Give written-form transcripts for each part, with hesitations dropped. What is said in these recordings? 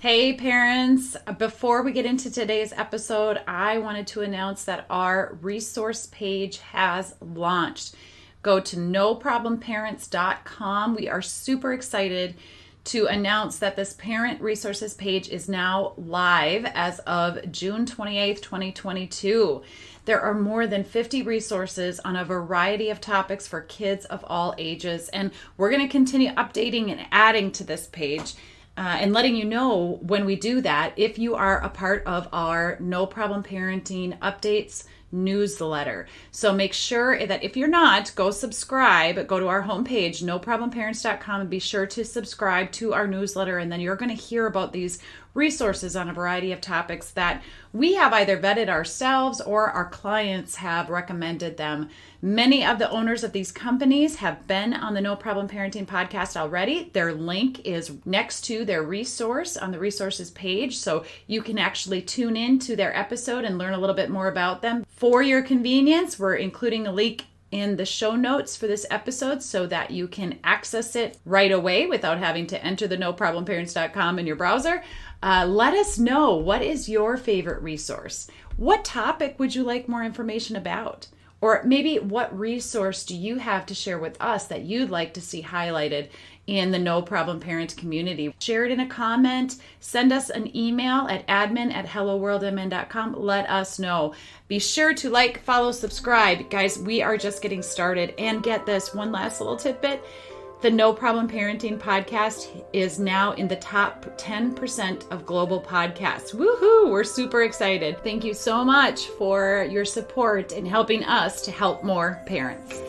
Hey parents, before we get into today's episode, I wanted to announce that our resource page has launched. Go to noproblemparents.com. We are super excited to announce that this parent resources page is now live as of June 28th, 2022. There are more than 50 resources on a variety of topics for kids of all ages, and we're going to continue updating and adding to this page. And letting you know when we do that, if you are a part of our No Problem Parenting Updates newsletter. So make sure that if you're not, go subscribe, go to our homepage, noproblemparents.com, and be sure to subscribe to our newsletter. And then you're going to hear about these resources on a variety of topics that we have either vetted ourselves or our clients have recommended them. Many of the owners of these companies have been on the No Problem Parenting podcast already. Their link is next to their resource on the resources page, so you can actually tune in to their episode and learn a little bit more about them. For your convenience, we're including a link in the show notes for this episode so that you can access it right away without having to enter the noproblemparents.com in your browser. Let us know, what is your favorite resource? What topic would you like more information about? Or maybe what resource do you have to share with us that you'd like to see highlighted in the No Problem Parent community? Share it in a comment, send us an email at admin@helloworldmn.com. Let us know. Be sure to like, follow, subscribe. Guys, we are just getting started. And get this, one last little tidbit. The No Problem Parenting podcast is now in the top 10% of global podcasts. Woohoo! We're super excited. Thank you so much for your support in helping us to help more parents.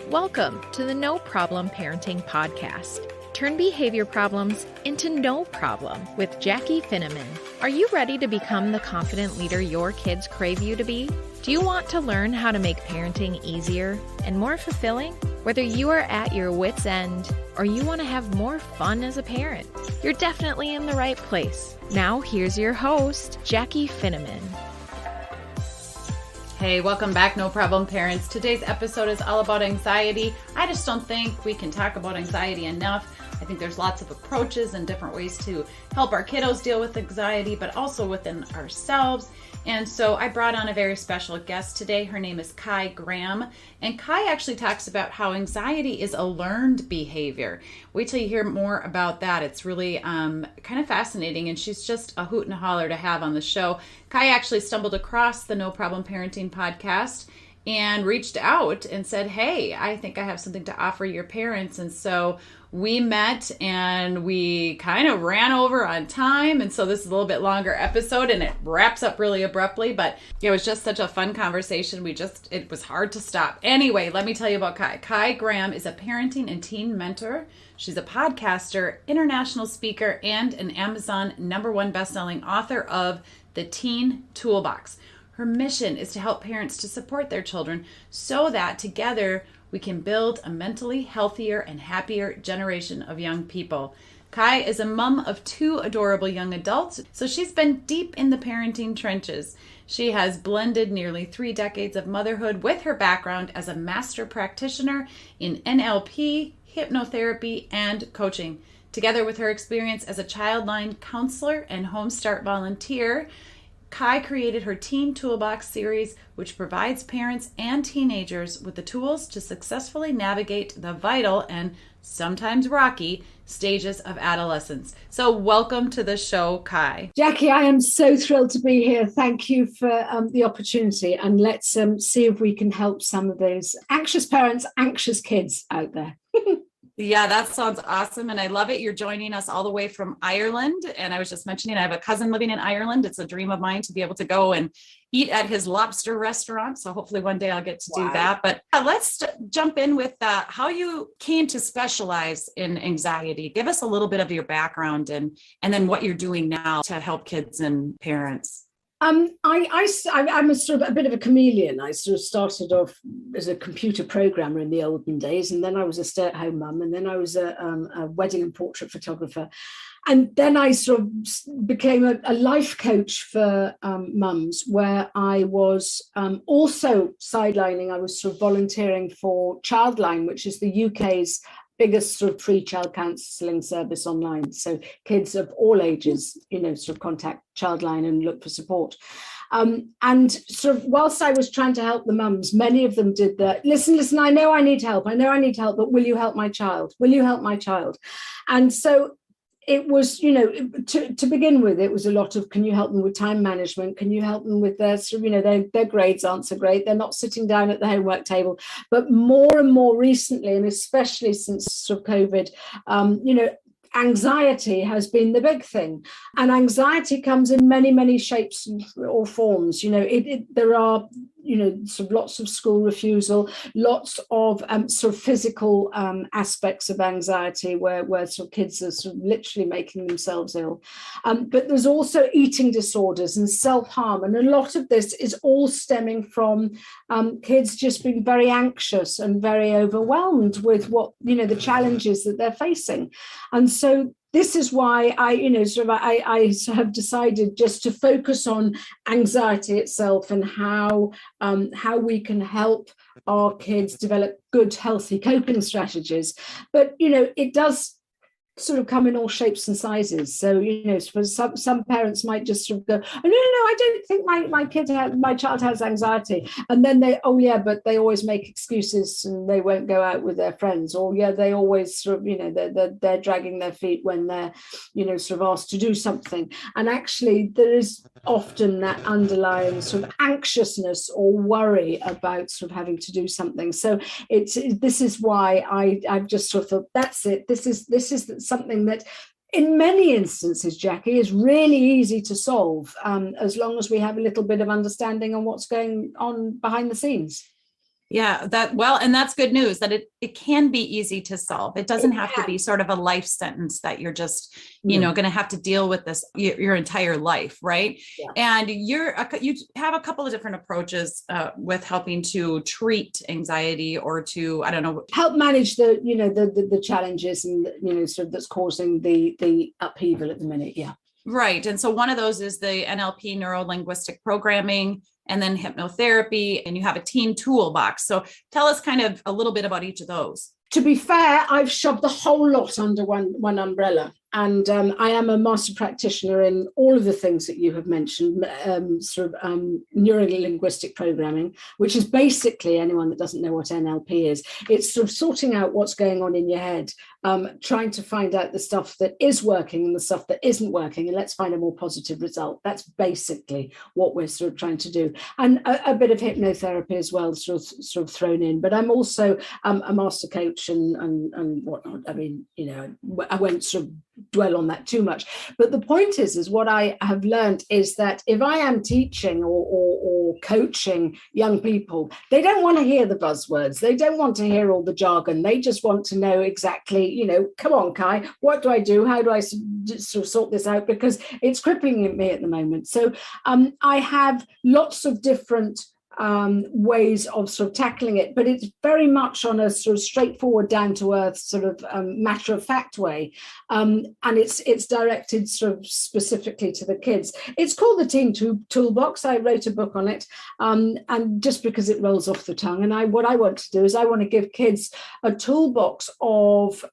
Welcome to the No Problem Parenting Podcast. Turn behavior problems into no problem with Jackie Finneman. Are you ready to become the confident leader your kids crave you to be? Do you want to learn how to make parenting easier and more fulfilling? Whether you are at your wit's end or you want to have more fun as a parent, you're definitely in the right place. Now here's your host, Jackie Finneman. Hey, welcome back, No Problem Parents. Today's episode is all about anxiety. I just don't think we can talk about anxiety enough. I think there's lots of approaches and different ways to help our kiddos deal with anxiety, but also within ourselves. And so I brought on a very special guest today. Her name is Kai Graham. And Kai actually talks about how anxiety is a learned behavior. Wait till you hear more about that. It's really kind of fascinating. And she's just a hoot and a holler to have on the show. Kai actually stumbled across the No Problem Parenting podcast and reached out and said, hey, I think I have something to offer your parents. And so we met and we kind of ran over on time. And so this is a little bit longer episode and it wraps up really abruptly, but it was just such a fun conversation. It was hard to stop. Anyway, let me tell you about Kai. Kai Graham is a parenting and teen mentor. She's a podcaster, international speaker, and an Amazon #1 bestselling author of the TEEN Toolbox. Her mission is to help parents to support their children so that together we can build a mentally healthier and happier generation of young people. Kai is a mom of 2 adorable young adults, so she's been deep in the parenting trenches. She has blended nearly 3 decades of motherhood with her background as a Master Practitioner in NLP, hypnotherapy, and coaching. Together with her experience as a ChildLine counselor and HomeStart volunteer, Kai created her TEEN Toolbox Series, which provides parents and teenagers with the tools to successfully navigate the vital and sometimes rocky stages of adolescence. So welcome to the show, Kai. Jackie, I am so thrilled to be here. Thank you for the opportunity. And let's see if we can help some of those anxious parents, anxious kids out there. Yeah, that sounds awesome. And I love it. You're joining us all the way from Ireland. And I was just mentioning, I have a cousin living in Ireland. It's a dream of mine to be able to go and eat at his lobster restaurant. So hopefully one day I'll get to do that. But let's jump in with how you came to specialize in anxiety. Give us a little bit of your background and then what you're doing now to help kids and parents. I'm a sort of a bit of a chameleon. I sort of started off as a computer programmer in the olden days, and then I was a stay-at-home mum, and then I was a wedding and portrait photographer. And then I sort of became a life coach for mums, where I was also sidelining. I was sort of volunteering for ChildLine, which is the UK's biggest sort of free child counselling service online. So kids of all ages, sort of contact ChildLine and look for support. And sort of whilst I was trying to help the mums, many of them did the, listen, I know I need help, but will you help my child? Will you help my child? And so it was, to begin with, it was a lot of, can you help them with time management? Can you help them with their, their grades aren't so great. They're not sitting down at the homework table. But more and more recently, and especially since sort of COVID, anxiety has been the big thing. And anxiety comes in many, many shapes or forms. There are, sort of lots of school refusal, lots of sort of physical aspects of anxiety where sort of kids are sort of literally making themselves ill. But there's also eating disorders and self-harm. And a lot of this is all stemming from kids just being very anxious and very overwhelmed with what, the challenges that they're facing. And so this is why I have decided just to focus on anxiety itself and how we can help our kids develop good, healthy coping strategies. But, it does sort of come in all shapes and sizes. So, for some parents might just sort of go, oh, no, I don't think my child has anxiety. And then but they always make excuses and they won't go out with their friends. Or, they always sort of, they're dragging their feet when they're, sort of asked to do something. And actually, there is often that underlying sort of anxiousness or worry about sort of having to do something. So this is why I've just sort of thought, that's it. This is something that in many instances, Jackie, is really easy to solve as long as we have a little bit of understanding on what's going on behind the scenes. Yeah, and that's good news that it can be easy to solve. It doesn't have to be sort of a life sentence that you're just, going to have to deal with this your entire life, right? Yeah. And you have a couple of different approaches with helping to treat anxiety or to, I don't know, help manage the challenges and, sort of that's causing the upheaval at the minute. Yeah. Right. And so one of those is the NLP, neuro-linguistic programming, and then hypnotherapy, and you have a TEEN toolbox. So tell us kind of a little bit about each of those. To be fair, I've shoved the whole lot under one umbrella. And I am a master practitioner in all of the things that you have mentioned, neuro-linguistic programming, which is basically, anyone that doesn't know what NLP is, it's sort of sorting out what's going on in your head, trying to find out the stuff that is working and the stuff that isn't working, and let's find a more positive result. That's basically what we're sort of trying to do. And a bit of hypnotherapy as well, sort of thrown in. But I'm also a master coach and whatnot. I mean, I won't sort of dwell on that too much. But the point is what I have learned is that if I am teaching or coaching young people, they don't want to hear the buzzwords. They don't want to hear all the jargon. They just want to know exactly, come on, Kai, what do I do? How do I sort of sort this out? Because it's crippling me at the moment. So I have lots of different ways of sort of tackling it, but it's very much on a sort of straightforward, down to earth sort of matter of fact way, and it's directed sort of specifically to the kids. It's called the TEEN Toolbox. I wrote a book on it, and just because it rolls off the tongue. And what I want to do is I want to give kids a toolbox of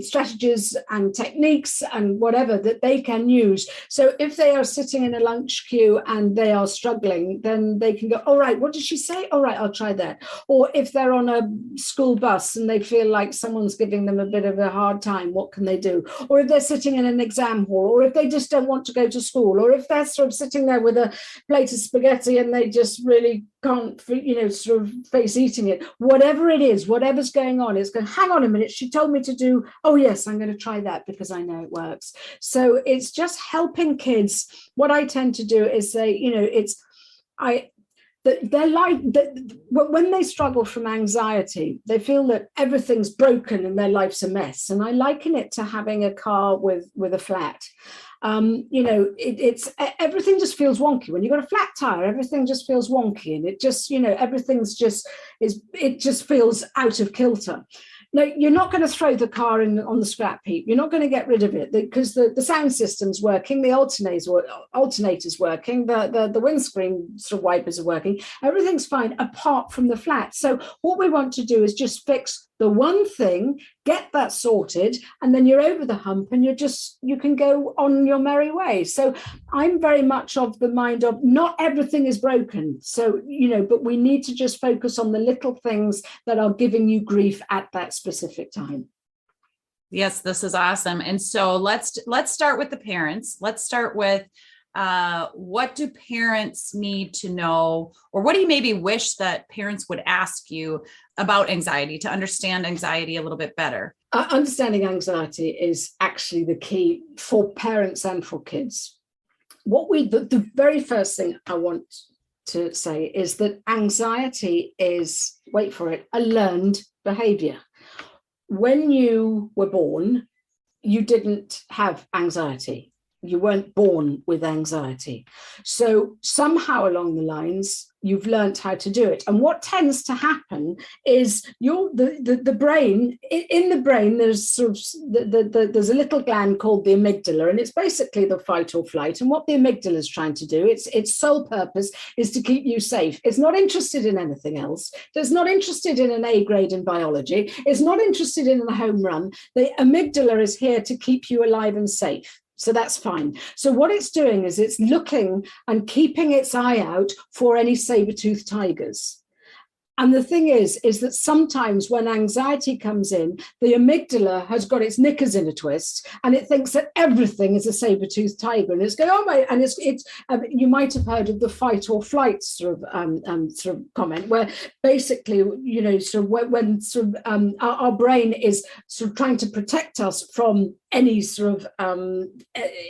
strategies and techniques and whatever that they can use. So if they are sitting in a lunch queue and they are struggling, then they can go, all right, what did she say? All right, I'll try that. Or if they're on a school bus and they feel like someone's giving them a bit of a hard time, what can they do? Or if they're sitting in an exam hall, or if they just don't want to go to school, or if they're sort of sitting there with a plate of spaghetti and they just really can't, sort of face eating it. Whatever it is, whatever's going on, it's going, hang on a minute, she told me to do, oh yes, I'm going to try that because I know it works. So it's just helping kids. What I tend to do is say, their life, when they struggle from anxiety, they feel that everything's broken and their life's a mess. And I liken it to having a car with a flat. It's everything just feels wonky. When you've got a flat tire, everything just feels wonky, and it just, everything's just it just feels out of kilter. No, you're not going to throw the car on the scrap heap. You're not going to get rid of it because the sound system's working, the alternator's working, the windscreen sort of wipers are working. Everything's fine apart from the flat. So what we want to do is just fix the one thing, get that sorted, and then you're over the hump and you can go on your merry way. So I'm very much of the mind of not everything is broken. So, but we need to just focus on the little things that are giving you grief at that specific time. Yes, this is awesome. And so let's start with the parents. Let's start with what do parents need to know, or what do you maybe wish that parents would ask you about anxiety to understand anxiety a little bit better? Understanding anxiety is actually the key for parents and for kids. The very first thing I want to say is that anxiety is, wait for it, a learned behavior. When you were born, you didn't have anxiety. You weren't born with anxiety. So somehow along the lines, you've learned how to do it. And what tends to happen is the brain, in the brain, there's sort of there's a little gland called the amygdala, and it's basically the fight or flight. And what the amygdala is trying to do, its sole purpose is to keep you safe. It's not interested in anything else. It's not interested in an A grade in biology. It's not interested in a home run. The amygdala is here to keep you alive and safe. So that's fine. So what it's doing is it's looking and keeping its eye out for any saber-toothed tigers. And the thing is that sometimes when anxiety comes in, the amygdala has got its knickers in a twist, and it thinks that everything is a saber-toothed tiger, and it's going, oh my, and it's you might have heard of the fight or flight sort of comment, where basically, sort of when sort of our brain is sort of trying to protect us from any sort of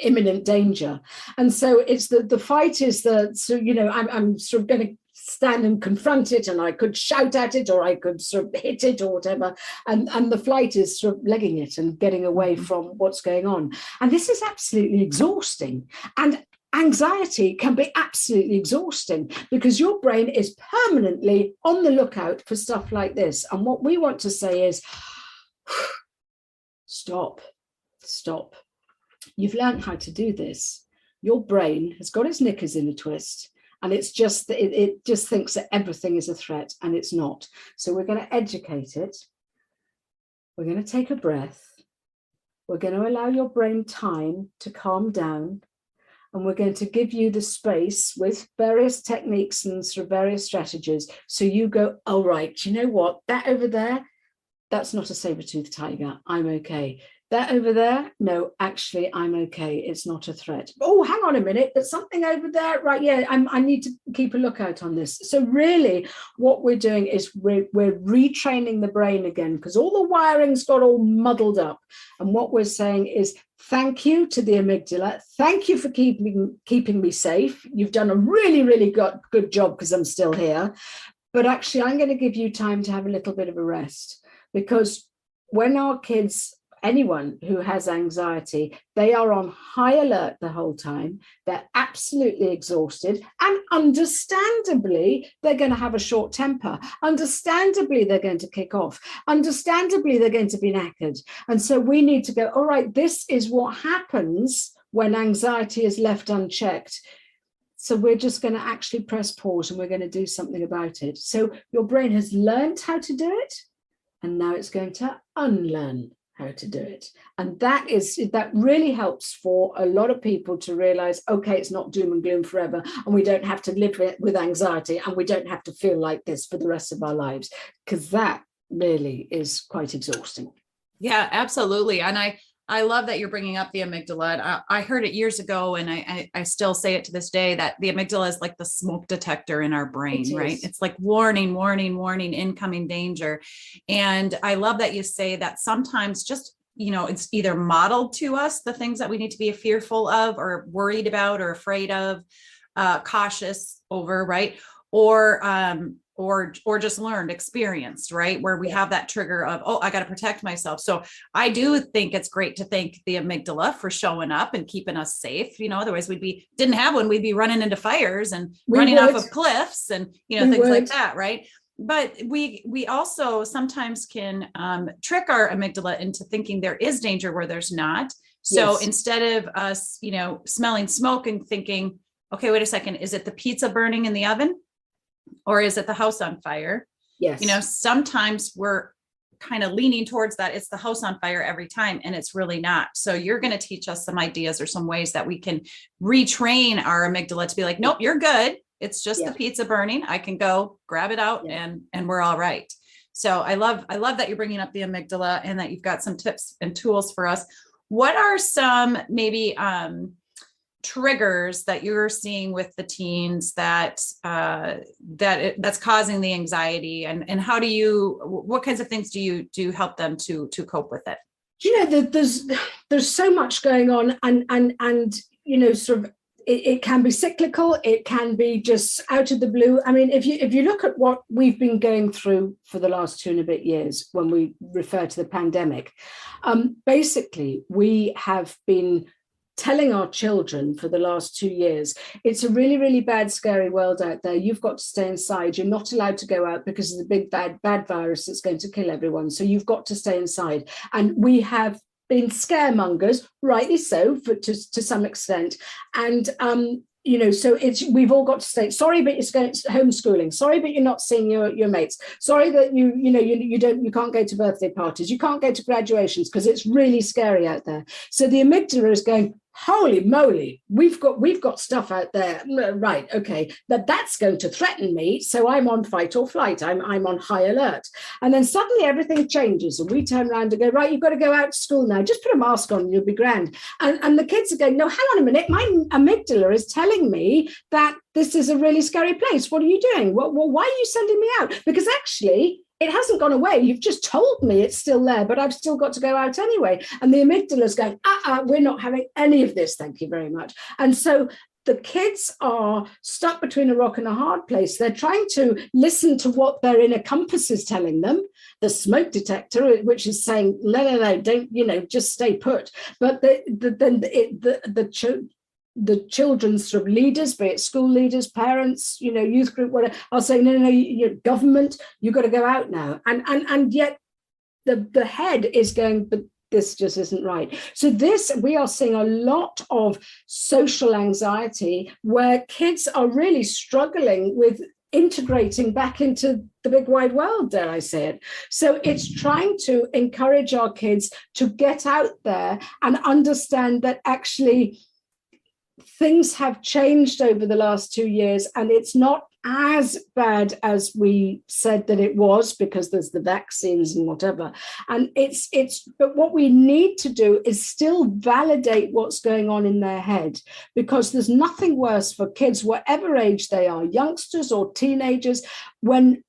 imminent danger. And so it's the fight is I'm sort of going to stand and confront it, and I could shout at it, or I could sort of hit it, or whatever. And the flight is sort of legging it and getting away from what's going on. And this is absolutely exhausting. And anxiety can be absolutely exhausting because your brain is permanently on the lookout for stuff like this. And what we want to say is, stop. You've learned how to do this. Your brain has got its knickers in a twist. And it just thinks that everything is a threat, and it's not. So we're going to educate it. We're going to take a breath. We're going to allow your brain time to calm down. And we're going to give you the space with various techniques and sort of various strategies. So you go, oh, right, you know what? That over there, that's not a saber-toothed tiger. I'm okay. That over there, no, actually, I'm okay. It's not a threat. Oh, hang on a minute. There's something over there. Right, yeah, I need to keep a lookout on this. So really, what we're doing is we're retraining the brain again, because all the wiring's got all muddled up. And what we're saying is, thank you to the amygdala. Thank you for keeping me safe. You've done a really, really good job because I'm still here. But actually, I'm going to give you time to have a little bit of a rest, because when our kids, anyone who has anxiety, they are on high alert the whole time. They're absolutely exhausted, and understandably, they're going to have a short temper. Understandably, they're going to kick off. Understandably, they're going to be knackered. And so we need to go, all right, this is what happens when anxiety is left unchecked. So we're just going to actually press pause, and we're going to do something about it. So your brain has learned how to do it, and now it's going to unlearn how to do it. And that really helps for a lot of people to realize, okay, it's not doom and gloom forever, and we don't have to live with anxiety, and we don't have to feel like this for the rest of our lives, because that really is quite exhausting. Yeah, absolutely. And I love that you're bringing up the amygdala. I heard it years ago, and I still say it to this day, that the amygdala is like the smoke detector in our brain, right? It's like warning, warning, warning, incoming danger. And I love that you say that sometimes just, it's either modeled to us, the things that we need to be fearful of or worried about or afraid of, cautious over, right? Or just learned, experienced, right? Where we have that trigger of, oh, I got to protect myself. So I do think it's great to thank the amygdala for showing up and keeping us safe. Otherwise didn't have one. We'd be running into fires and running off of cliffs and, things like that. Right. But we also sometimes can trick our amygdala into thinking there is danger where there's not. So instead of us, smelling smoke and thinking, okay, wait a second, is it the pizza burning in the oven? Or is it the house on fire? Yes. Sometimes we're kind of leaning towards that it's the house on fire every time, and it's really not. So you're going to teach us some ideas or some ways that we can retrain our amygdala to be like, nope, you're good. It's just the pizza burning. I can go grab it out and we're all right. So I love that you're bringing up the amygdala and that you've got some tips and tools for us. What are some maybe triggers that you're seeing with the teens that's causing the anxiety, and how do you, what kinds of things do you help them to cope with it? You know, there's so much going on, and you know, sort of it can be cyclical, it can be just out of the blue. I mean, if you look at what we've been going through for the last 2 and a bit years, when we refer to the pandemic, basically we have been telling our children for the last 2 years, it's a really, really bad, scary world out there. You've got to stay inside. You're not allowed to go out because of the big, bad virus that's going to kill everyone. So you've got to stay inside. And we have been scaremongers, rightly so, to some extent. And you know, so we've all got to say, sorry, but it's homeschooling. Sorry, but you're not seeing your mates. Sorry that you can't go to birthday parties. You can't go to graduations because it's really scary out there. So the amygdala is going, holy moly, we've got stuff out there, right? Okay, that's going to threaten me, so I'm on fight or flight. I'm on high alert, and then suddenly everything changes, and we turn around and go, right, you've got to go out to school now. Just put a mask on, and you'll be grand. And the kids are going, no, hang on a minute, my amygdala is telling me that this is a really scary place. What are you doing? Well, why are you sending me out? Because actually, it hasn't gone away. You've just told me it's still there, but I've still got to go out anyway. And the amygdala is going, we're not having any of this. Thank you very much. And so the kids are stuck between a rock and a hard place. They're trying to listen to what their inner compass is telling them, the smoke detector, which is saying, no, don't, just stay put. But the children's sort of leaders, be it school leaders, parents, youth group, whatever, are saying, no, your government, you've got to go out now. And yet the head is going, but this just isn't right. So we are seeing a lot of social anxiety where kids are really struggling with integrating back into the big wide world, dare I say it. So it's trying to encourage our kids to get out there and understand that actually things have changed over the last 2 years, and it's not as bad as we said that it was, because there's the vaccines and whatever. And but what we need to do is still validate what's going on in their head, because there's nothing worse for kids, whatever age they are, youngsters or teenagers, when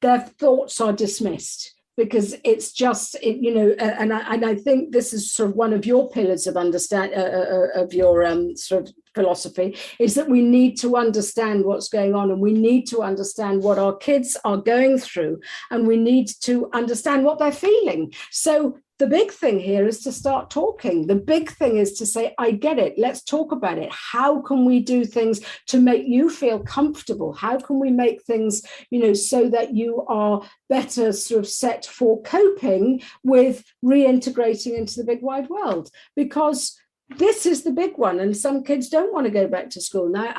their thoughts are dismissed. Because it's just, and I think this is sort of one of your pillars of of your sort of philosophy, is that we need to understand what's going on, and we need to understand what our kids are going through, and we need to understand what they're feeling. So the big thing here is to start talking. The big thing is to say, I get it. Let's talk about it. How can we do things to make you feel comfortable? How can we make things, so that you are better sort of set for coping with reintegrating into the big wide world? Because this is the big one. And some kids don't want to go back to school. Now,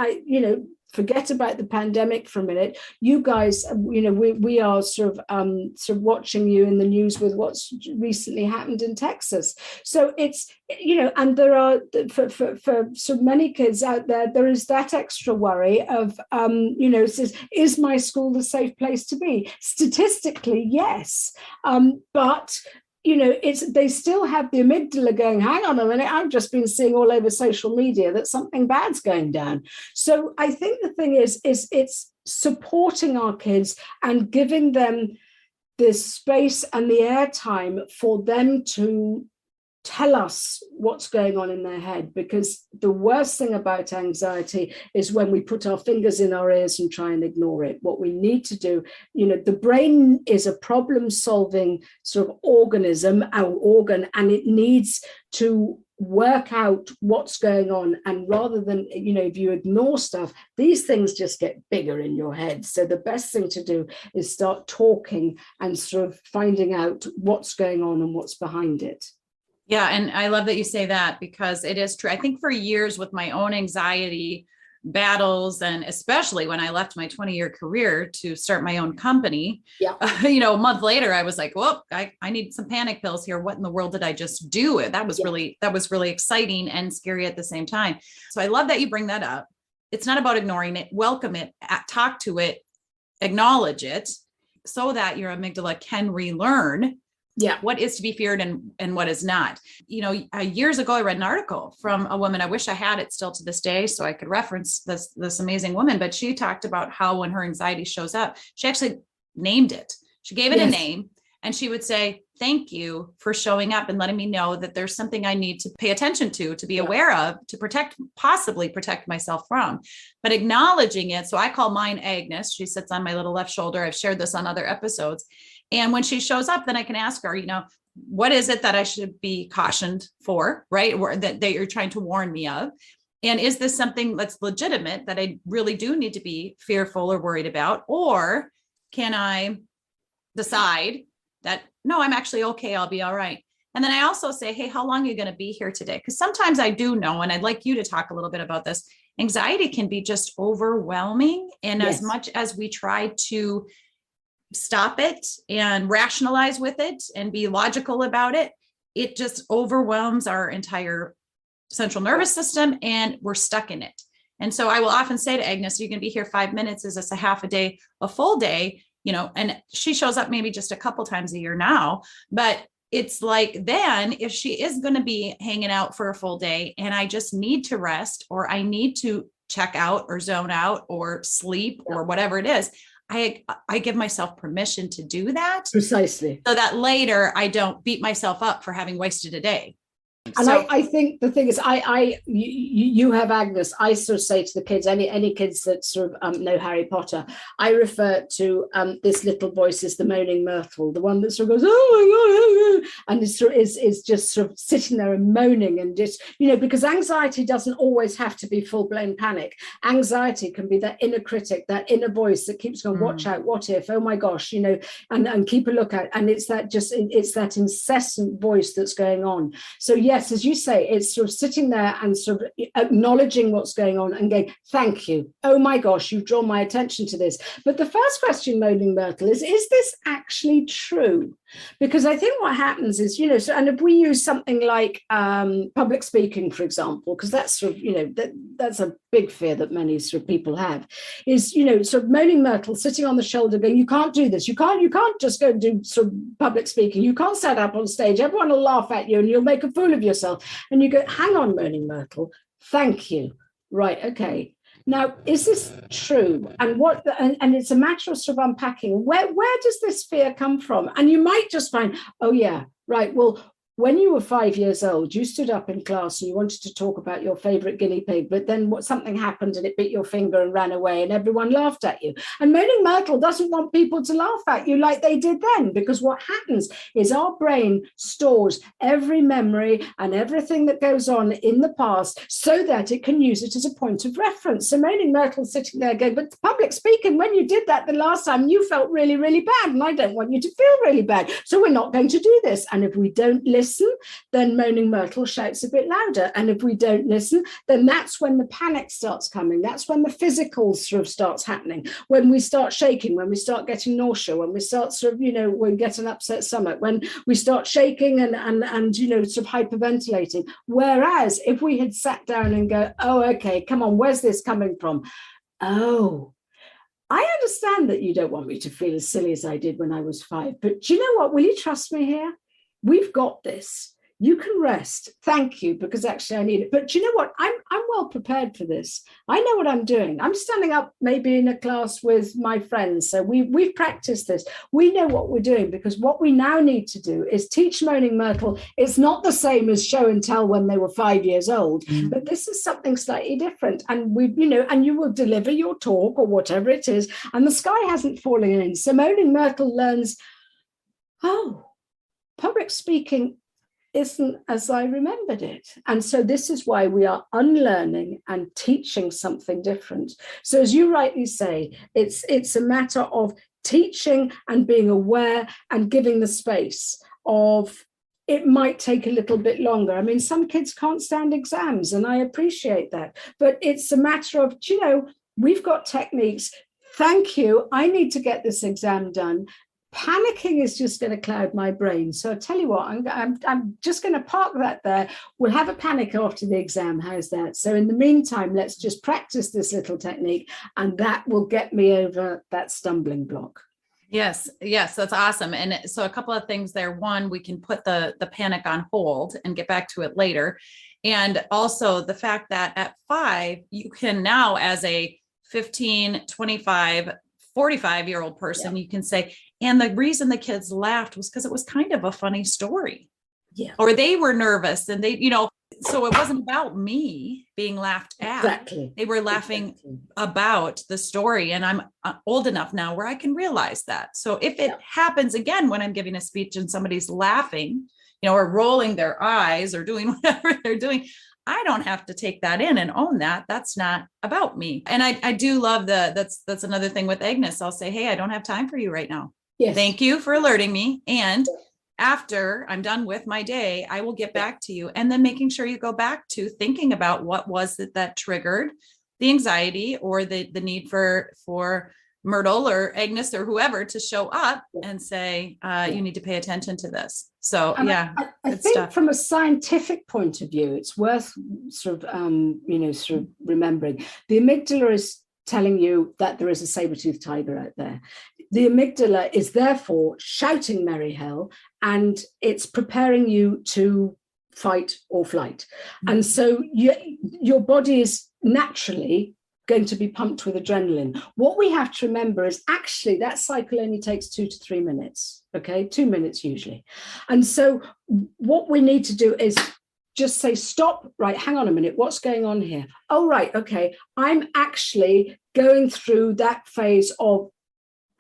forget about the pandemic for a minute. You guys, we are sort of watching you in the news with what's recently happened in Texas. So it's, and there are, for so many kids out there is that extra worry of, is my school the safe place to be? Statistically, yes. But they still have the amygdala going, hang on a minute, I've just been seeing all over social media that something bad's going down. So I think the thing is it's supporting our kids and giving them the space and the airtime for them to tell us what's going on in their head, because the worst thing about anxiety is when we put our fingers in our ears and try and ignore it. What we need to do, the brain is a problem-solving sort of organism, our organ, and it needs to work out what's going on. And rather than, if you ignore stuff, these things just get bigger in your head. So the best thing to do is start talking and sort of finding out what's going on and what's behind it. Yeah. And I love that you say that, because it is true. I think for years with my own anxiety, battles. And especially when I left my 20-year career to start my own company, Yeah. A month later, I was like, whoop, I need some panic pills here. What in the world did I just do? That was really exciting and scary at the same time. So I love that you bring that up. It's not about ignoring it, welcome it, talk to it, acknowledge it, so that your amygdala can relearn what is to be feared and what is not. Years ago, I read an article from a woman. I wish I had it still to this day so I could reference this amazing woman, but she talked about how when her anxiety shows up, she actually named it. She gave it a name, and she would say, thank you for showing up and letting me know that there's something I need to pay attention to be aware of, to possibly protect myself from, but acknowledging it. So I call mine Agnes. She sits on my little left shoulder. I've shared this on other episodes. And when she shows up, then I can ask her, what is it that I should be cautioned for, right? Or that you're trying to warn me of? And is this something that's legitimate that I really do need to be fearful or worried about? Or can I decide that, no, I'm actually okay, I'll be all right? And then I also say, hey, how long are you going to be here today? Because sometimes I do know, and I'd like you to talk a little bit about this, anxiety can be just overwhelming. And as much as we try to stop it and rationalize with it and be logical about it, it just overwhelms our entire central nervous system, and we're stuck in it. And so I will often say to Agnes, you can be here 5 minutes. Is this a half a day, a full day? And she shows up maybe just a couple times a year now, but it's like, then if she is going to be hanging out for a full day and I just need to rest, or I need to check out or zone out or sleep or whatever it is, I give myself permission to do that. Precisely. So that later I don't beat myself up for having wasted a day. And so, I think the thing is, you have Agnes. I sort of say to the kids, any kids that sort of know Harry Potter, I refer to this little voice as the moaning Myrtle, the one that sort of goes, oh my God, and is just sort of sitting there and moaning, and just, because anxiety doesn't always have to be full-blown panic. Anxiety can be that inner critic, that inner voice that keeps going, watch out, what if, oh my gosh, and keep a lookout. And it's that incessant voice that's going on. So yes, as you say, it's sort of sitting there and sort of acknowledging what's going on and going, thank you. Oh my gosh, you've drawn my attention to this. But the first question, Moaning Myrtle, is this actually true? Because I think what happens is, and if we use something like public speaking, for example, because that's sort of, that's a big fear that many sort of people have, is, sort of Moaning Myrtle sitting on the shoulder going, you can't do this. You can't just go and do sort of public speaking. You can't stand up on stage. Everyone will laugh at you and you'll make a fool of yourself. And you go, hang on, Moaning Myrtle. Thank you. Right. Okay. Now, is this true? And and it's a matter of sort of unpacking. Where does this fear come from? And you might just find, oh yeah, right. Well, when you were 5 years old, you stood up in class and you wanted to talk about your favorite guinea pig, but then something happened and it bit your finger and ran away and everyone laughed at you. And Moaning Myrtle doesn't want people to laugh at you like they did then, because what happens is our brain stores every memory and everything that goes on in the past so that it can use it as a point of reference. So Moaning Myrtle sitting there going, but public speaking, when you did that the last time, you felt really, really bad, and I don't want you to feel really bad. So we're not going to do this. And if we don't listen, then Moaning Myrtle shouts a bit louder. And if we don't listen, then that's when the panic starts coming. That's when the physical sort of starts happening. When we start shaking, when we start getting nausea, when we start sort of, we get an upset stomach, when we start shaking and sort of hyperventilating. Whereas if we had sat down and go, oh, okay, come on, where's this coming from? Oh, I understand that you don't want me to feel as silly as I did when I was 5, but do you know what? Will you trust me here? We've got this. You can rest. Thank you, because actually I need it. But do you know what? I'm well prepared for this. I know what I'm doing. I'm standing up maybe in a class with my friends. So we've practiced this. We know what we're doing, because what we now need to do is teach Moaning Myrtle. It's not the same as show and tell when they were 5 years old, but this is something slightly different. And and you will deliver your talk or whatever it is, and the sky hasn't fallen in. So Moaning Myrtle learns, oh, public speaking isn't as I remembered it. And so this is why we are unlearning and teaching something different. So as you rightly say, it's a matter of teaching and being aware and giving the space of it might take a little bit longer. I mean, some kids can't stand exams, and I appreciate that. But it's a matter of, we've got techniques. Thank you. I need to get this exam done. Panicking is just going to cloud my brain. So I tell you what, I'm just going to park that there. We'll have a panic after the exam. How's that? So in the meantime, let's just practice this little technique, and that will get me over that stumbling block. Yes, that's awesome. And so a couple of things there. One, we can put the panic on hold and get back to it later. And also the fact that at 5, you can now, as a 15, 25, 45-year-old person, you can say, and the reason the kids laughed was because it was kind of a funny story. Yeah. Or they were nervous and they, so it wasn't about me being laughed at. Exactly. They were laughing about the story. And I'm old enough now where I can realize that. So if it happens again, when I'm giving a speech and somebody's laughing, or rolling their eyes or doing whatever they're doing, I don't have to take that in and own that. That's not about me. And I do love that's another thing with Agnes. I'll say, hey, I don't have time for you right now. Yes. Thank you for alerting me. And after I'm done with my day, I will get back to you. And then making sure you go back to thinking about what was it that triggered the anxiety or the need for Myrtle or Agnes or whoever to show up and say, you need to pay attention to this. So, I think from a scientific point of view, it's worth sort of remembering. The amygdala is telling you that there is a saber-toothed tiger out there. The amygdala is therefore shouting merry hell, and it's preparing you to fight or flight. Mm-hmm. And so your body is naturally going to be pumped with adrenaline. What we have to remember is actually that cycle only takes 2 to 3 minutes, okay? 2 minutes usually. And so what we need to do is just say, stop, right, hang on a minute, what's going on here? Oh, right, okay, I'm actually going through that phase of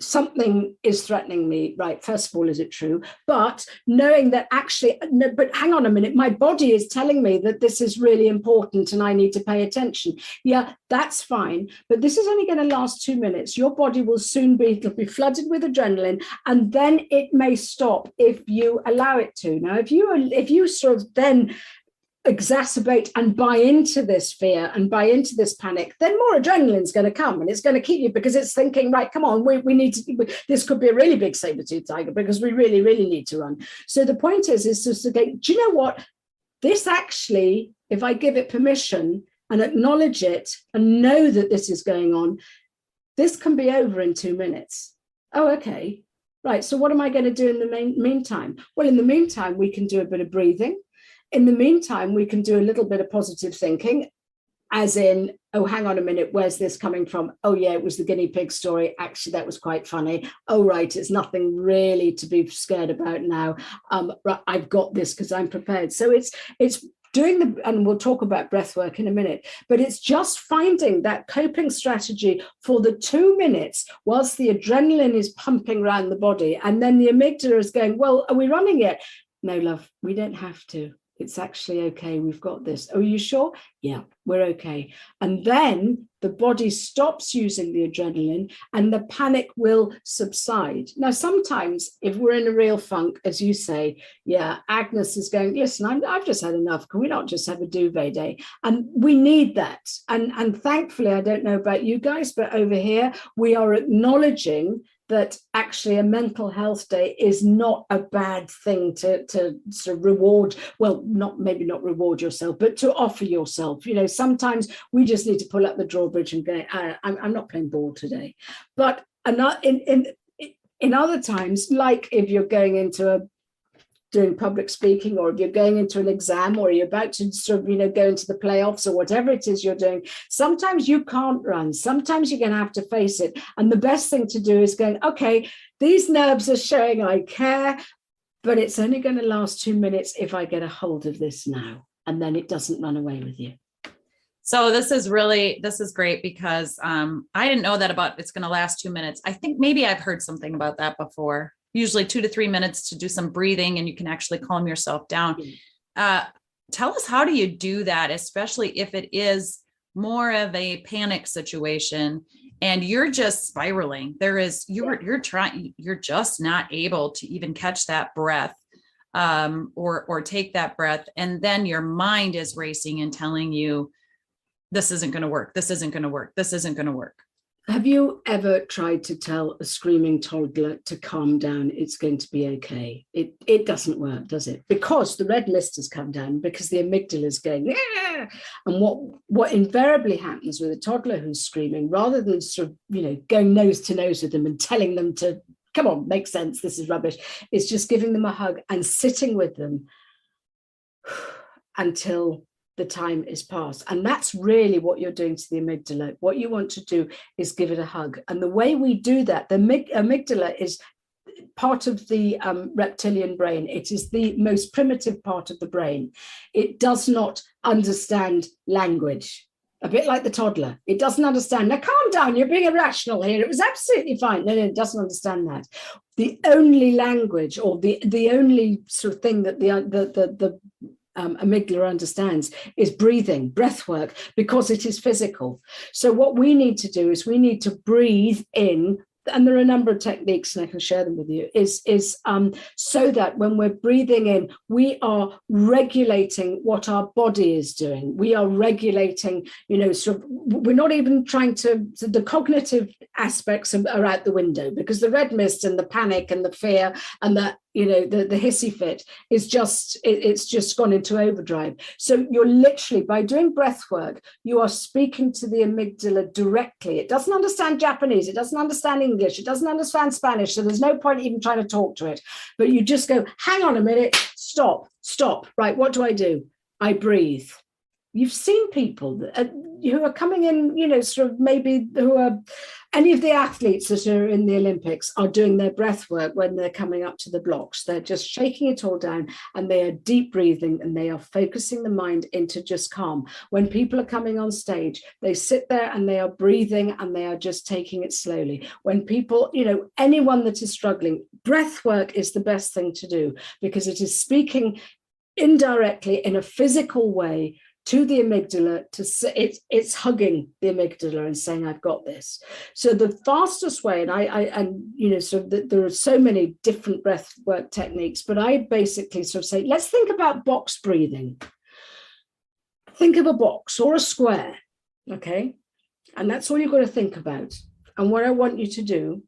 something is threatening me, right? First of all, is it true? But knowing that actually, no, but hang on a minute, my body is telling me that this is really important and I need to pay attention. Yeah, that's fine. But this is only going to last 2 minutes. Your body will soon it'll be flooded with adrenaline, and then it may stop if you allow it to. Now, if you sort of then exacerbate and buy into this fear and buy into this panic, then more adrenaline is going to come, and it's going to keep you, because it's thinking, right, come on, we need to, this could be a really big saber-toothed tiger because we really, really need to run. So the point is just to go, do you know what? This actually, if I give it permission and acknowledge it and know that this is going on, this can be over in 2 minutes. Oh, okay. Right. So what am I going to do in the meantime? Well, in the meantime, we can do a bit of breathing. In the meantime, we can do a little bit of positive thinking, as in, oh, hang on a minute, where's this coming from? Oh, yeah, it was the guinea pig story. Actually, that was quite funny. Oh, right, it's nothing really to be scared about now. Right, I've got this because I'm prepared. So it's doing and we'll talk about breath work in a minute, but it's just finding that coping strategy for the 2 minutes whilst the adrenaline is pumping around the body. And then the amygdala is going, well, are we running yet? No, love, we don't have to. It's actually okay. We've got this. Are you sure? Yeah, we're okay. And then the body stops using the adrenaline and the panic will subside. Now, sometimes if we're in a real funk, as you say, yeah, Agnes is going, listen, I've just had enough. Can we not just have a duvet day? And we need that. And thankfully, I don't know about you guys, but over here, we are acknowledging that actually a mental health day is not a bad thing to sort of reward, well, maybe not reward yourself, but to offer yourself. You know, sometimes we just need to pull up the drawbridge and go, I'm not playing ball today. But in other times, like if you're going into doing public speaking, or if you're going into an exam, or you're about to sort of, go into the playoffs, or whatever it is you're doing, sometimes you can't run. Sometimes you're going to have to face it. And the best thing to do is going, okay, these nerves are showing I care, but it's only going to last 2 minutes if I get a hold of this now. And then it doesn't run away with you. So this is great, because I didn't know that about it's going to last 2 minutes. I think maybe I've heard something about that before. Usually 2 to 3 minutes to do some breathing, and you can actually calm yourself down. Tell us, how do you do that, especially if it is more of a panic situation and you're just spiraling? You're just not able to even catch that breath. or take that breath. And then your mind is racing and telling you, this isn't going to work. This isn't going to work. This isn't going to work. Have you ever tried to tell a screaming toddler to calm down? It's going to be okay. It doesn't work, does it? Because the red mist has come down, because the amygdala is going, yeah. And what invariably happens with a toddler who's screaming, rather than sort of, going nose to nose with them and telling them to, come on, make sense, this is rubbish, is just giving them a hug and sitting with them until the time is past. And that's really what you're doing to the amygdala. What you want to do is give it a hug. And the way we do that, the amygdala is part of the reptilian brain. It is the most primitive part of the brain. It does not understand language. A bit like the toddler. It doesn't understand. Now, calm down. You're being irrational here. It was absolutely fine. No, it doesn't understand that. The only language, or the only sort of thing that the amygdala understands, is breathing, breath work, because it is physical. So what we need to do is we need to breathe in, and there are a number of techniques, and I can share them with you, is so that when we're breathing in, we are regulating what our body is doing. We are regulating, sort of, we're not even trying to, the cognitive aspects are out the window, because the red mist and the panic and the fear and the hissy fit is just, it's just gone into overdrive. So you're literally, by doing breath work, you are speaking to the amygdala directly. It doesn't understand Japanese, it doesn't understand English, it doesn't understand Spanish, so there's no point even trying to talk to it. But you just go, hang on a minute, stop, right, what do? I breathe. You've seen people who are coming in, sort of maybe who are, any of the athletes that are in the Olympics are doing their breath work when they're coming up to the blocks. They're just shaking it all down, and they are deep breathing, and they are focusing the mind into just calm. When people are coming on stage, they sit there and they are breathing, and they are just taking it slowly. When people, anyone that is struggling, breath work is the best thing to do, because it is speaking indirectly in a physical way to the amygdala. It's hugging the amygdala and saying, I've got this. So the fastest way, there are so many different breath work techniques, but I basically sort of say, let's think about box breathing. Think of a box or a square, okay? And that's all you've got to think about. And what I want you to do,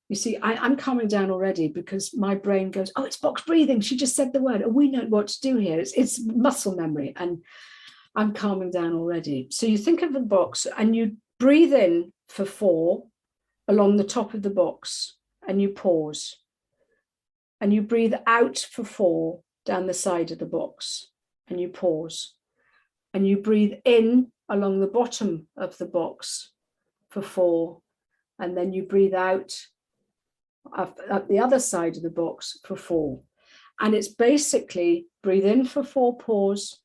you see, I'm calming down already, because my brain goes, oh, it's box breathing. She just said the word. Oh, we know what to do here. It's muscle memory. And I'm calming down already. So you think of the box and you breathe in for 4 along the top of the box, and you pause. And you breathe out for 4 down the side of the box, and you pause. And you breathe in along the bottom of the box for 4. And then you breathe out at the other side of the box for 4. And it's basically breathe in for 4, pause,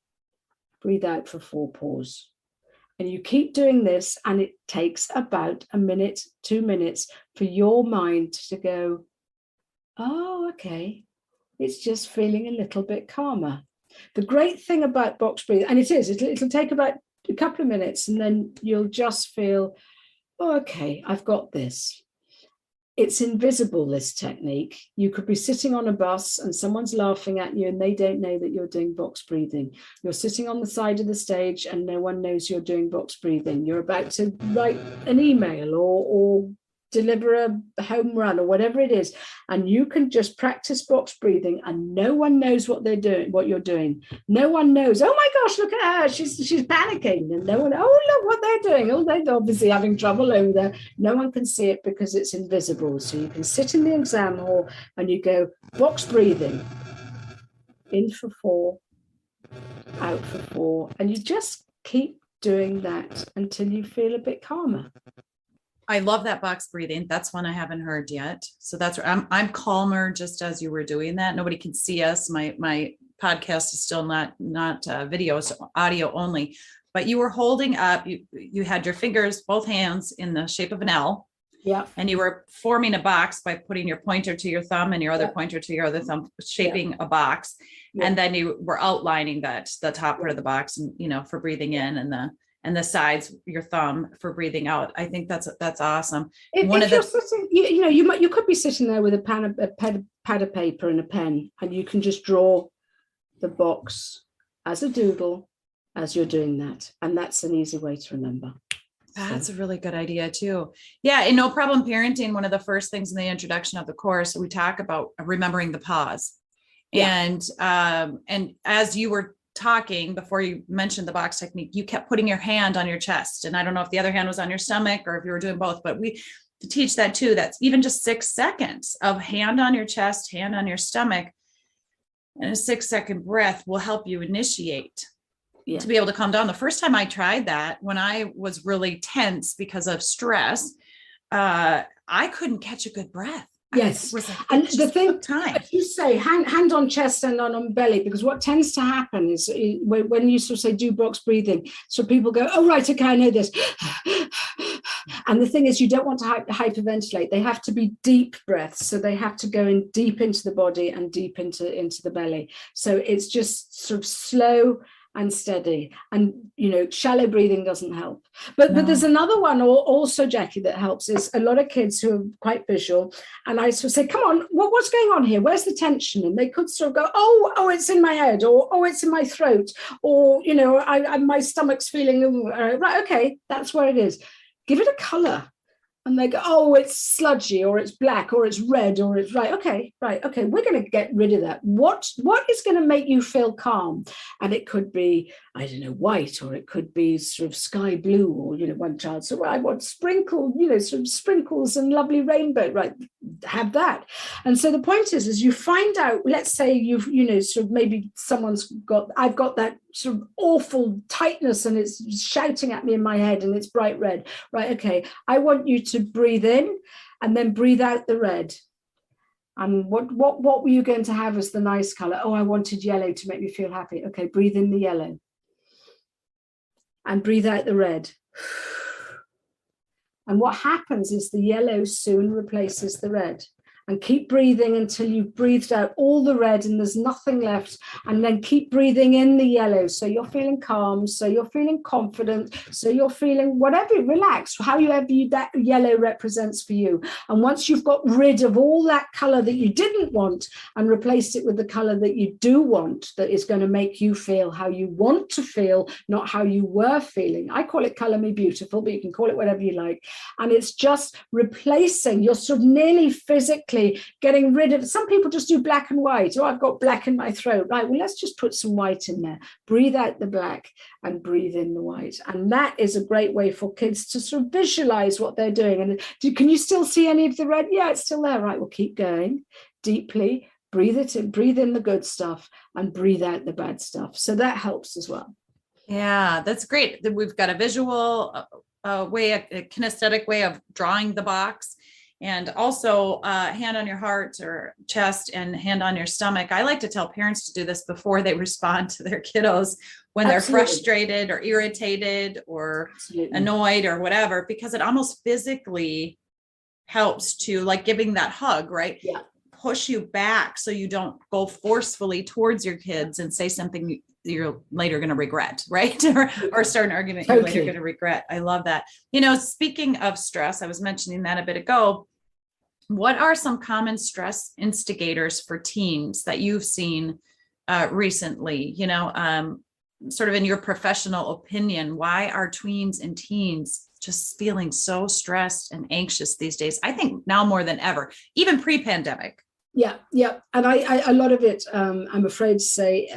breathe out for 4, pause. And you keep doing this, and it takes about a minute, 2 minutes for your mind to go, oh, okay, it's just feeling a little bit calmer. The great thing about box breathing, and it'll take about a couple of minutes, and then you'll just feel, oh, okay, I've got this. It's invisible, this technique. You could be sitting on a bus and someone's laughing at you and they don't know that you're doing box breathing. You're sitting on the side of the stage and no one knows you're doing box breathing. You're about to write an email or deliver a home run or whatever it is, and you can just practice box breathing and no one knows what you're doing. No one knows, oh my gosh, look at her, she's panicking, and no one, oh look what they're doing, oh they're obviously having trouble over there. No one can see it because it's invisible. So you can sit in the exam hall and you go box breathing, in for 4, out for 4, and you just keep doing that until you feel a bit calmer. I love that box breathing. That's one I haven't heard yet. So that's where I'm calmer just as you were doing that. Nobody can see us. My podcast is still not video, so audio only. But you were holding up. You had your fingers, both hands, in the shape of an L. Yeah. And you were forming a box by putting your pointer to your thumb and your other pointer to your other thumb, shaping a box. Yeah. And then you were outlining the top part of the box, and for breathing in, and the sides, your thumb for breathing out. I think that's awesome. If you're sitting, you could be sitting there with a pad of paper and a pen, and you can just draw the box as a doodle as you're doing that. And that's an easy way to remember. That's a really good idea too. Yeah. In No Problem Parenting, one of the first things in the introduction of the course, we talk about remembering the pause. Yeah. And as you were talking before you mentioned the box technique, you kept putting your hand on your chest. And I don't know if the other hand was on your stomach or if you were doing both, but we teach that too. That's even just 6 seconds of hand on your chest, hand on your stomach, and a 6-second breath will help you initiate. Yeah. To be able to calm down. The first time I tried that, when I was really tense because of stress, I couldn't catch a good breath. Yes. And the thing, you say hand on chest and on belly, because what tends to happen is when you sort of say do box breathing, so people go, oh, right, okay, I know this. And the thing is, you don't want to hyperventilate. They have to be deep breaths. So they have to go in deep into the body and deep into the belly. So it's just sort of slow and steady, and shallow breathing doesn't help. But there's another one also, Jackie, that helps, is a lot of kids who are quite visual, and I sort of say, come on, what's going on here? Where's the tension? And they could sort of go, oh, it's in my head, or oh, it's in my throat, or my stomach's feeling right. Okay, that's where it is. Give it a color. And they go, oh, it's sludgy, or it's black, or it's red, or it's right. Okay, we're going to get rid of that. What is going to make you feel calm? And it could be, I don't know, white, or it could be sort of sky blue, or, one child said, well, I want sprinkle, sort of sprinkles and lovely rainbow, right? Have that. And so the point is you find out, let's say you've, sort of maybe I've got that sort of awful tightness and it's shouting at me in my head and it's bright red, right? Okay, I want you to breathe in and then breathe out the red. And what were you going to have as the nice color? Oh, I wanted yellow to make me feel happy. Okay, breathe in the yellow and breathe out the red. And what happens is the yellow soon replaces the red. And keep breathing until you've breathed out all the red and there's nothing left. And then keep breathing in the yellow. So you're feeling calm. So you're feeling confident. So you're feeling whatever, relaxed, however that yellow represents for you. And once you've got rid of all that color that you didn't want and replaced it with the color that you do want, that is going to make you feel how you want to feel, not how you were feeling. I call it Color Me Beautiful, but you can call it whatever you like. And it's just replacing, you're sort of nearly physically getting rid of, some people just do black and white. Oh, I've got black in my throat. Right, well, let's just put some white in there. Breathe out the black and breathe in the white. And that is a great way for kids to sort of visualize what they're doing. And can you still see any of the red? Yeah, it's still there. Right, well, keep going deeply. Breathe it in, breathe in the good stuff and breathe out the bad stuff. So that helps as well. Yeah, that's great. We've got a visual way, a kinesthetic way of drawing the box. And also hand on your heart or chest and hand on your stomach. I like to tell parents to do this before they respond to their kiddos when they're frustrated or irritated or annoyed or whatever, because it almost physically helps to, like giving that hug, right? Yeah. Push you back so you don't go forcefully towards your kids and say something you're later going to regret, right? or start an argument you're later going to regret. I love that. Speaking of stress, I was mentioning that a bit ago. What are some common stress instigators for teens that you've seen recently? Sort of in your professional opinion, why are tweens and teens just feeling so stressed and anxious these days? I think now more than ever, even pre-pandemic. Yeah. And I a lot of it, I'm afraid to say,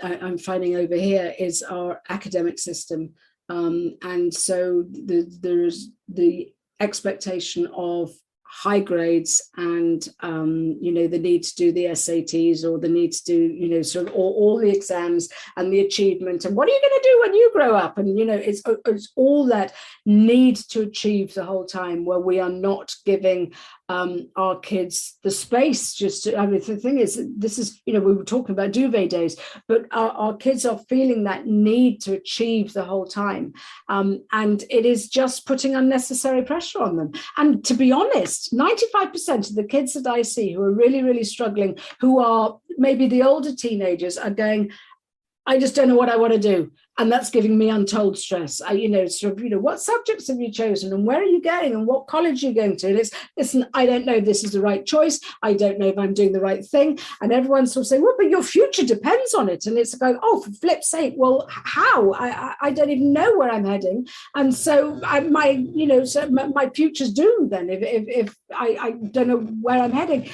I'm finding over here is our academic system. And so there's the expectation of high grades and, the need to do the SATs or the need to do, sort of all the exams and the achievement. And what are you going to do when you grow up? And, it's all that need to achieve the whole time, where we are not giving our kids the space the thing is, this is, we were talking about duvet days, but our kids are feeling that need to achieve the whole time. And it is just putting unnecessary pressure on them. And to be honest, 95% of the kids that I see who are really, really struggling, who are maybe the older teenagers, are going, I just don't know what I want to do. And that's giving me untold stress. What subjects have you chosen and where are you going and what college are you going to? And it's, listen, I don't know if this is the right choice. I don't know if I'm doing the right thing. And everyone's sort of saying, well, but your future depends on it. And it's going, oh, for flip's sake, well, how? I don't even know where I'm heading. And so my future's doomed then if I don't know where I'm heading.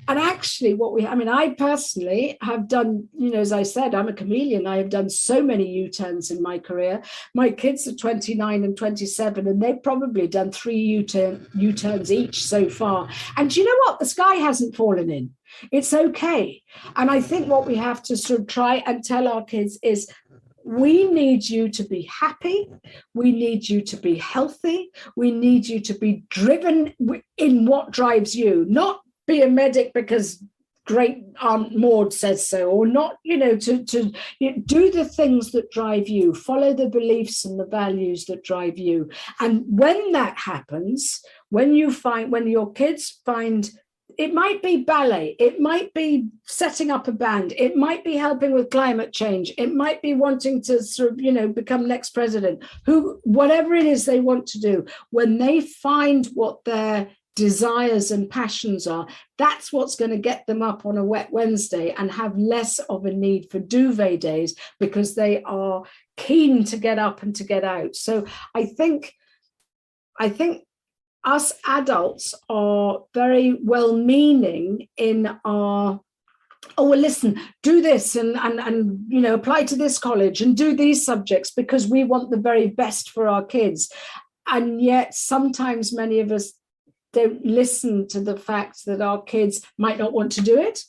And actually I personally have done, as I said, I'm a chameleon. I have done so many U-turns in my career. My kids are 29 and 27, and they've probably done 3 U-turns each so far. And you know what? The sky hasn't fallen in. It's okay. And I think what we have to sort of try and tell our kids is, we need you to be happy. We need you to be healthy. We need you to be driven in what drives you, not be a medic because great Aunt Maud says so, or not, to do the things that drive you, follow the beliefs and the values that drive you. And when that happens, when your kids find, it might be ballet, it might be setting up a band, it might be helping with climate change, it might be wanting to sort of, become next president, whatever it is they want to do, when they find what their desires and passions are, that's what's going to get them up on a wet Wednesday and have less of a need for duvet days, because they are keen to get up and to get out. So I think us adults are very well-meaning in our, oh, well, listen, do this and apply to this college and do these subjects because we want the very best for our kids. And yet sometimes many of us don't listen to the fact that our kids might not want to do it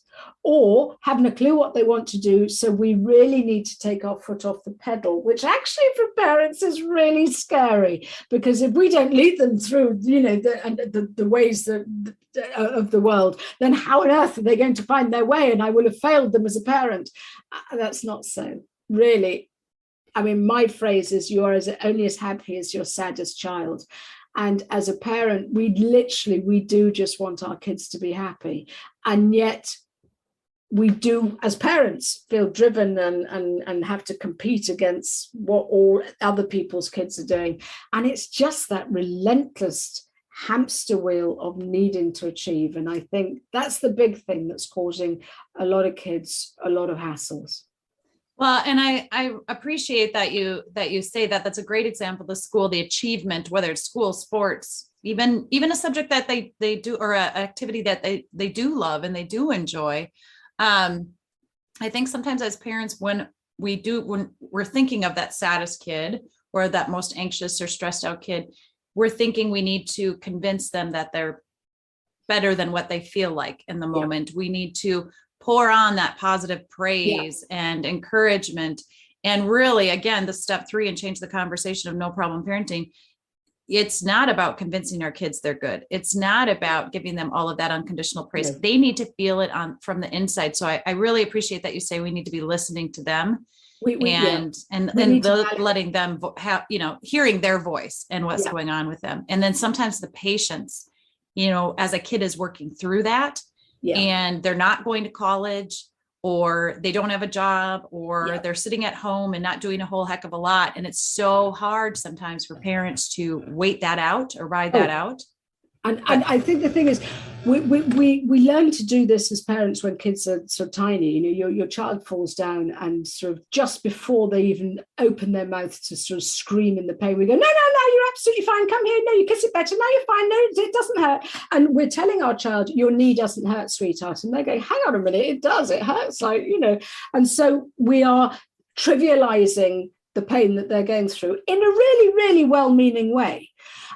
or haven't a clue what they want to do. So we really need to take our foot off the pedal, which actually for parents is really scary, because if we don't lead them through, the ways of the world, then how on earth are they going to find their way? And I will have failed them as a parent. That's not so. Really, my phrase is, you are only as happy as your saddest child. And as a parent, we do just want our kids to be happy. And yet we do, as parents, feel driven and have to compete against what all other people's kids are doing. And it's just that relentless hamster wheel of needing to achieve. And I think that's the big thing that's causing a lot of kids a lot of hassles. Well, and I appreciate that you say that. That's a great example. The school, the achievement, whether it's school, sports, even a subject that they do, or an activity that they do love and they do enjoy. I think sometimes as parents, when we're thinking of that saddest kid or that most anxious or stressed out kid, we're thinking we need to convince them that they're better than what they feel like in the moment. We need to pour on that positive praise and encouragement. And really, again, the step 3 and change the conversation of no problem parenting. It's not about convincing our kids they're good. It's not about giving them all of that unconditional praise. They need to feel it from the inside. So I really appreciate that you say we need to be listening to them letting them have, hearing their voice and what's going on with them. And then sometimes the patience, as a kid is working through that, and they're not going to college, or they don't have a job, or they're sitting at home and not doing a whole heck of a lot. And it's so hard sometimes for parents to wait that out or ride that out. And I think the thing is, we learn to do this as parents when kids are sort of tiny. Your child falls down, and sort of just before they even open their mouth to sort of scream in the pain, we go, no, you're absolutely fine. Come here. No, you kiss it better. No, you're fine. No, it doesn't hurt. And we're telling our child, your knee doesn't hurt, sweetheart. And they go, hang on a minute, it does. It hurts. And so we are trivializing the pain that they're going through in a really, really well-meaning way.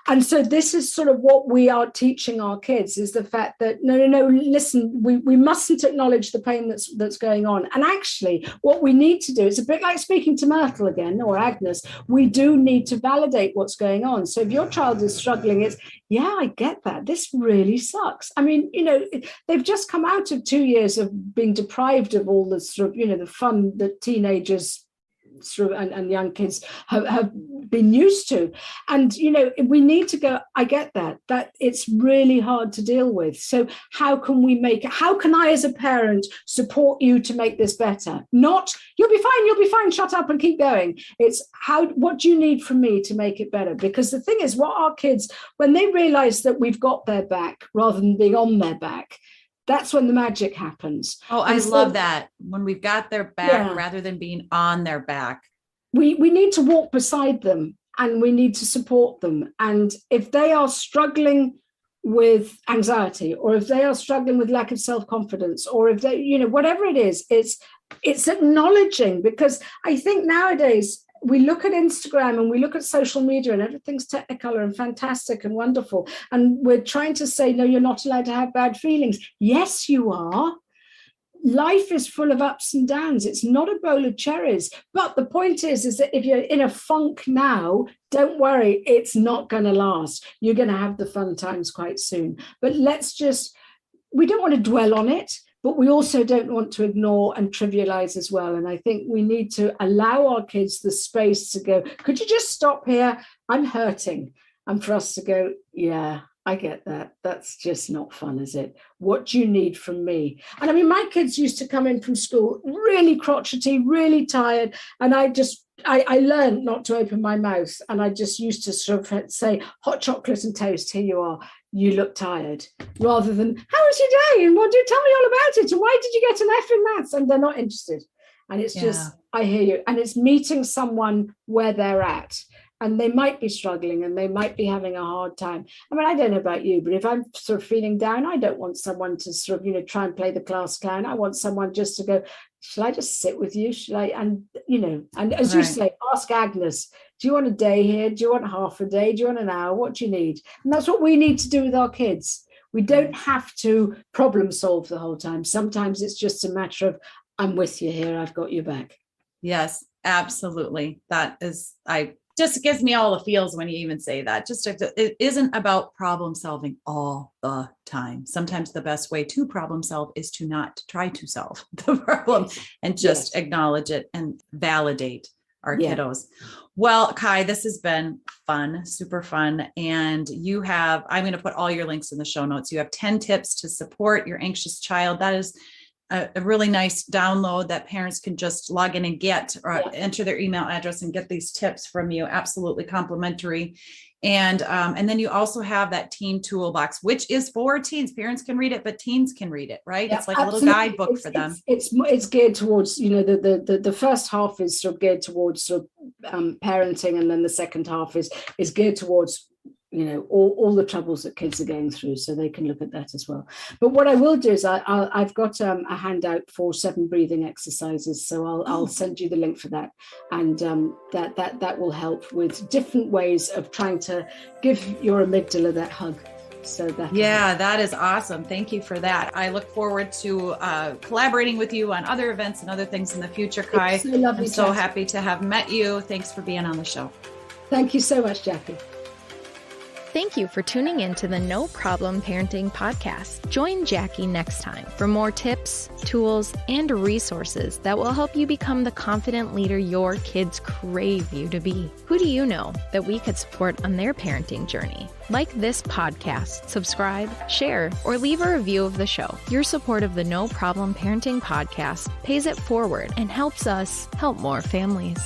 And so this is sort of what we are teaching our kids, is the fact that, no, listen, we mustn't acknowledge the pain that's going on. And actually, what we need to do, it's a bit like speaking to Myrtle again, or Agnes, we do need to validate what's going on. So if your child is struggling, it's, I get that. This really sucks. They've just come out of 2 years of being deprived of all the sort of, the fun that teenagers and young kids have been used to. And, we need to go, I get that it's really hard to deal with. So how can I as a parent support you to make this better? Not, you'll be fine, shut up and keep going. It's what do you need from me to make it better? Because the thing is, what our kids, when they realize that we've got their back rather than being on their back, that's when the magic happens. Oh, I love that. When we've got their back rather than being on their back. We need to walk beside them and we need to support them. And if they are struggling with anxiety, or if they are struggling with lack of self-confidence, or if they, whatever it is, it's acknowledging, because I think nowadays we look at Instagram and we look at social media and everything's technicolor and fantastic and wonderful. And we're trying to say, no, you're not allowed to have bad feelings. Yes, you are. Life is full of ups and downs. It's not a bowl of cherries. But the point is that if you're in a funk now, don't worry, it's not going to last. You're going to have the fun times quite soon. But we don't want to dwell on it, but we also don't want to ignore and trivialize as well. And I think we need to allow our kids the space to go, could you just stop here? I'm hurting. And for us to go, yeah, I get that. That's just not fun, is it? What do you need from me? And I mean, my kids used to come in from school really crotchety, really tired. And I learned not to open my mouth. And I just used to sort of say, hot chocolate and toast, here you are. You look tired, rather than, how was your day? And tell me all about it. And why did you get an F in maths? And they're not interested. And it's just, I hear you. And it's meeting someone where they're at. And they might be struggling and they might be having a hard time. I mean, I don't know about you, but if I'm sort of feeling down, I don't want someone to sort of, try and play the class clown. I want someone just to go, shall I just sit with you? Shall I? And, and as you say, ask Agnes, do you want a day here? Do you want half a day? Do you want an hour? What do you need? And that's what we need to do with our kids. We don't have to problem solve the whole time. Sometimes it's just a matter of, I'm with you here. I've got your back. Yes, absolutely. Just gives me all the feels when you even say that. It isn't about problem solving all the time. Sometimes the best way to problem solve is to not try to solve the problem and just acknowledge it and validate our kiddos. Well, Kai, this has been fun, super fun. And I'm going to put all your links in the show notes. You have 10 tips to support your anxious child. That is a really nice download that parents can just log in and get, or enter their email address and get these tips from you. Absolutely complimentary. And then you also have that teen toolbox, which is for teens. Parents can read it, but teens can read it, right? Yeah, it's like absolutely. A little guidebook for them. It's geared towards, the first half is sort of geared towards sort of parenting, and then the second half is geared towards all the troubles that kids are going through, so they can look at that as well. But what I will do is I've got a handout for 7 breathing exercises, so I'll send you the link for that, and that will help with different ways of trying to give your amygdala that hug. So that is awesome. Thank you for that. I look forward to collaborating with you on other events and other things in the future, Kai. It's so lovely. I'm so happy to have met you. Thanks for being on the show. Thank you so much, Jackie. Thank you for tuning in to the No Problem Parenting Podcast. Join Jackie next time for more tips, tools, and resources that will help you become the confident leader your kids crave you to be. Who do you know that we could support on their parenting journey? Like this podcast, subscribe, share, or leave a review of the show. Your support of the No Problem Parenting Podcast pays it forward and helps us help more families.